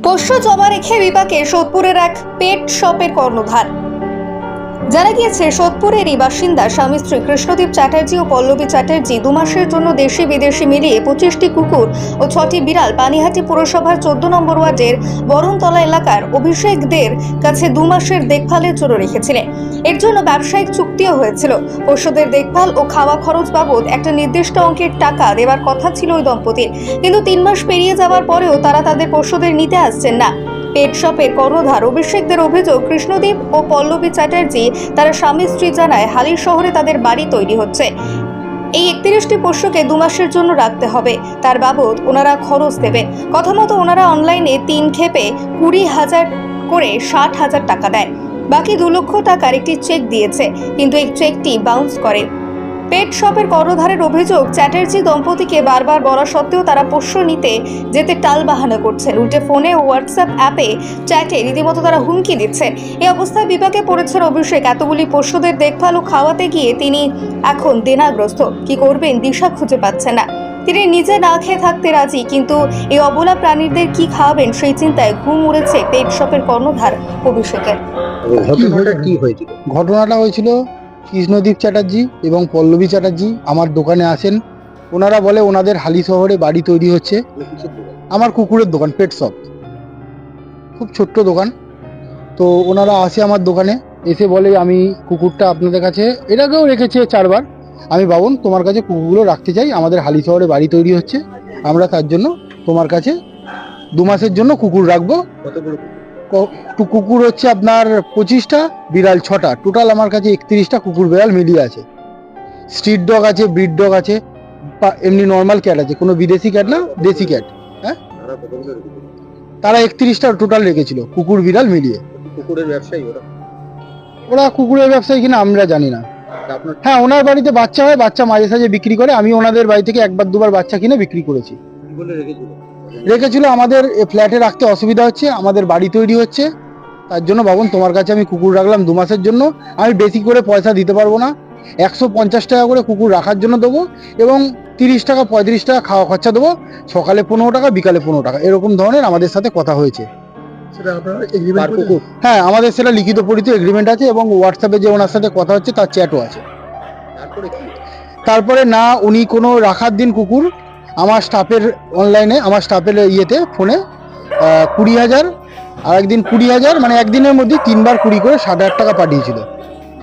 পোষ্য জমা রেখে বিপাকে সোদপুরের এক পেট শপের কর্ণধার। জানা গিয়েছে, সোদপুরেরই বাসিন্দা স্বামী স্ত্রী কৃষ্ণদীপ চ্যাটার্জি ও পল্লবী চ্যাটার্জি 2 মাসের জন্য দেশি বিদেশি মিলিয়ে 25টি কুকুর ও 6টি বিড়াল পানিহাটি পুরসভার 14 নম্বর ওয়ার্ডের বরণতলা এলাকার অভিষেকদের কাছে 2 মাসের দেখভালের জন্য রেখেছিলেন। এর জন্য ব্যবসায়িক চুক্তিও হয়েছিল। পশুদের দেখভাল ও খাওয়া খরচ বাবদ একটা নির্দিষ্ট অঙ্কের টাকা দেওয়ার কথা ছিল ওই দম্পতির, কিন্তু 3 মাস পেরিয়ে যাওয়ার পরেও তারা তাদের পশুদের নিতে আসছেন না। পেট শপের কর্ণধার অভিষেকদের অভিযোগ, কৃষ্ণদীপ ও পল্লবী চ্যাটার্জি তারা স্বামী স্ত্রী জানায় হালির শহরে তাদের বাড়ি তৈরি হচ্ছে। এই 31টি পোষ্যকে 2 মাসের জন্য রাখতে হবে, তার বাবদ ওনারা খরচ দেবে। কথা মতো ওনারা অনলাইনে 3 ক্ষেপে 20,000 করে 60,000 টাকা দেয়। বাকি 2 লক্ষ টাকার একটি চেক দিয়েছে, কিন্তু এই চেকটি বাউন্স করে। পেট শপের কর্ণধারের অভিযোগ, চ্যাটার্জি দম্পতিকে বারবার বলা সত্ত্বেও তারা পোষ্য নিতে যেতে টালবাহানা করছেন। উল্টে ফোনে ও হোয়াটসঅ্যাপ অ্যাপে চ্যাটে রীতিমতো তারা হুমকি দিচ্ছেন। এই অবস্থায় বিপাকে পড়েছেন অভিষেক। এতগুলি পোষ্যদের দেখভাল ও খাওয়াতে গিয়ে তিনি এখন দেনাগ্রস্ত। কি করবেন দিশা খুঁজে পাচ্ছেন না। তিনি নিজে না খেয়ে থাকতে রাজি, কিন্তু এই অবলা প্রাণীদের কি খাওয়াবেন সেই চিন্তায় ঘুম উড়েছে পেট শপের কর্ণধার অভিষেকের। ঘটনাটা হয়েছিল কৃষ্ণদীপ চ্যাটার্জি এবং পল্লবী চ্যাটার্জি আমার দোকানে আসেন। ওনারা বলে ওনাদের হালি শহরে বাড়ি তৈরি হচ্ছে। আমার কুকুরের দোকান, পেট শপ, খুব ছোট্ট দোকান। তো ওনারা আসে আমার দোকানে, এসে বলে আমি কুকুরটা আপনাদের কাছে এর আগেও রেখেছে 4 বার, আমি বাবন তোমার কাছে কুকুরগুলো রাখতে চাই, আমাদের হালি শহরে বাড়ি তৈরি হচ্ছে, আমরা তার জন্য তোমার কাছে 2 মাসের জন্য কুকুর রাখবো। কুকুর হচ্ছে আপনার 25টা, বিড়াল 6টা, টোটাল আমার কাছে 31টা কুকুর বিড়াল মিলিয়ে আছে। স্ট্রিট ডগ আছে, ব্রিড ডগ আছে, এমনি নর্মাল ক্যাট আছে, কোনো বিদেশি ক্যাট না, দেশি ক্যাট। হ্যাঁ, তারা 31টা টোটাল রেখেছিল কুকুর বিড়াল মিলিয়ে। কুকুরের ব্যবসায়ী ওরা কুকুরের ব্যবসায়ী কিনা আমরা জানি না। হ্যাঁ, ওনার বাড়িতে বাচ্চা হয়, বাচ্চা মাঝে সাঝে বিক্রি করে। আমি ওনাদের বাড়ি থেকে 1-2 বার বাচ্চা কিনে বিক্রি করেছি। রেখেছিল আমাদের ফ্ল্যাটে রাখতে অসুবিধা হচ্ছে, আমাদের বাড়ি তৈরি হচ্ছে, তার জন্য বাবন তোমার কাছে আমি কুকুর রাখলাম 2 মাসের জন্য। আমি বেশি করে পয়সা দিতে পারবো না, 150 টাকা করে কুকুর রাখার জন্য দেবো, এবং 30 টাকা 35 টাকা খাওয়া খরচা দেবো, সকালে 15 টাকা বিকালে 15 টাকা, এরকম ধরনের আমাদের সাথে কথা হয়েছে। হ্যাঁ, আমাদের সেটা লিখিত পরিচিত এগ্রিমেন্ট আছে, এবং হোয়াটসঅ্যাপে যে ওনার সাথে কথা হচ্ছে তার চ্যাটও আছে। তারপরে না, উনি কোনো রাখার দিন কুকুর আমার স্টাফের অনলাইনে, আমার স্টাফের ইয়েতে ফোনে 20,000, আর একদিন 20,000, মানে একদিনের মধ্যে 3 বার 20 করে 60,000 টাকা পাঠিয়েছিল।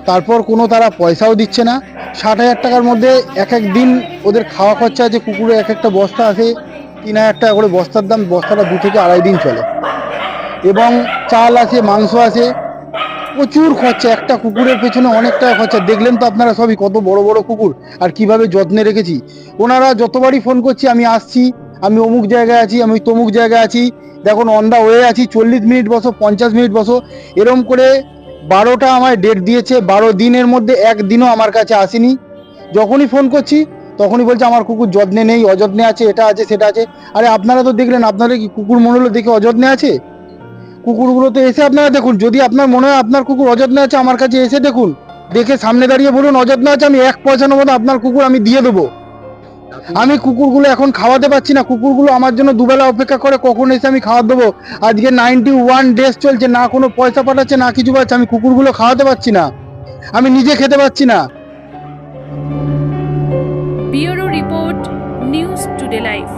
তারপর কোনো তারা পয়সাও দিচ্ছে না। 60,000 টাকার মধ্যে এক এক দিন ওদের খাওয়া খরচা আছে, কুকুরে এক একটা বস্তা আছে 3,000 টাকা করে বস্তার দাম, বস্তাটা 2 থেকে আড়াই দিন চলে, এবং চাল আছে, মাংস আছে, প্রচুর খরচা। একটা কুকুরের পেছনে অনেক টাকা খরচা। দেখলেন তো আপনারা সবই, কত বড় বড় কুকুর আর কিভাবে যত্নে রেখেছি। ওনারা যতবারই ফোন করছি, আমি আসছি, আমি অমুক জায়গায় আছি, আমি তমুক জায়গায় আছি, দেখুন অন দা ওয়ে আছি, 40 মিনিট বসো, 50 মিনিট বসো, এরম করে 12টা আমায় ডেট দিয়েছে। 12 দিনের মধ্যে একদিনও আমার কাছে আসেনি। যখনই ফোন করছি তখনই বলছে আমার কুকুর যত্নে নেই, অযত্নে আছে, এটা আছে সেটা আছে। আরে আপনারা তো দেখলেন, আপনাদের কি কুকুর মনে হলো দেখে অযত্নে আছে? কুকুরগুলো তো এসে আপনারা দেখুন, যদি আপনার মনে হয় আপনার কুকুর অযত্নে আছে, আমার কাছে এসে দেখুন, দেখে সামনে দাঁড়িয়ে বলুন অযত্নে আছে, আমি 1 পয়সার মতো আপনার কুকুর আমি দিয়ে দেবো। আমি কুকুরগুলো এখন খাওয়াতে পারছি না, কুকুরগুলো আমার জন্য 2 বেলা অপেক্ষা করে কখন এসে আমি খাওয়া দেবো। আজকে 91 ডেজ চলছে, না কোনো পয়সা পাঠাচ্ছে, না কিছু পাচ্ছে, আমি কুকুরগুলো খাওয়াতে পারছি না, আমি নিজে খেতে পারছি না। Bureau report, news today live.